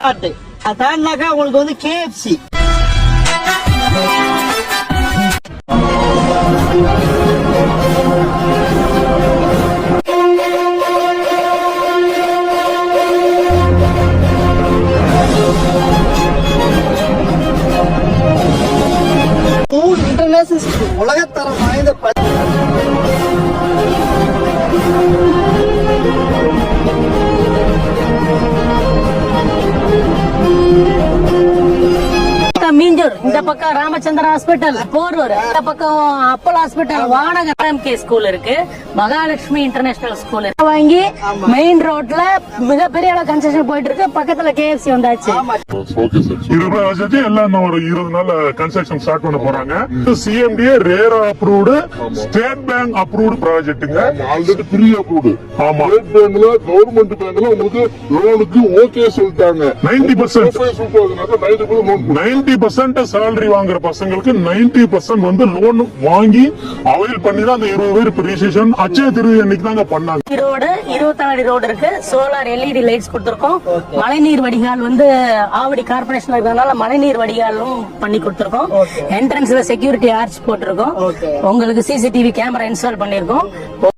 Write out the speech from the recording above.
அதான்னாக்கா உங்களுக்கு வந்து KFC. International school உலகத்தரம் வாய்ந்த மீஞ்சூர், இந்த பக்கம் ராமச்சந்திர ஹாஸ்பிட்டல், போரூர், இந்த பக்கம் அப்போலோ ஹாஸ்பிட்டல், வானகர் MK ஸ்கூல் இருக்கு, மகாலட்சுமி இன்டர்நேஷனல் ஸ்கூல் இருக்கு. வாங்கி மெயின் ரோட்ல மிகப்பெரிய அளவு கன்ஸ்ட்ரக்ஷன் போயிட்டு இருக்கு. பக்கத்துல KFC வந்தாச்சு. 20 வருஷத்துக்கு எல்லாம் இன்னும் ஒரு 20 நாள் கன்ஸ்ட்ரக்ஷன் ஸ்டார்ட் பண்ண போறாங்க. CMDA RERA approved, State Bank approved ப்ராஜெக்ட்டுங்க. Already pre approved. ஆமா, ஸ்டேட் பேங்க்ல கவர்மெண்ட் பேங்க்ல உங்களுக்கு லோனுக்கு ஓகே சொல்லிட்டாங்க. 90% சேலரி வாங்குற பசங்களுக்கு 90% வந்து லோன் வாங்கி அவைல் பண்ணி தான் அந்த 20 பேர் ரிஜிஸ்ட்ரேஷன் அச்சய திருதி அன்னைக்கு தாங்க பண்ணாங்க. ரோடு 24 அடி ரோடு இருக்கு. சோலார் LED லைட்ஸ் கொடுத்திருக்கோம். மழைநீர் வடிகால் வந்து ஆவடி கார்பரேஷன் இருக்கிறதுனால மழைநீர் வடிகாலும் பண்ணி கொடுத்திருக்கோம். என்ட்ரன்ஸ்ல செக்யூரிட்டி ஆர்ச் போட்டிருக்கோம். உங்களுக்கு CCTV கேமரா இன்ஸ்டால் பண்ணிருக்கோம்.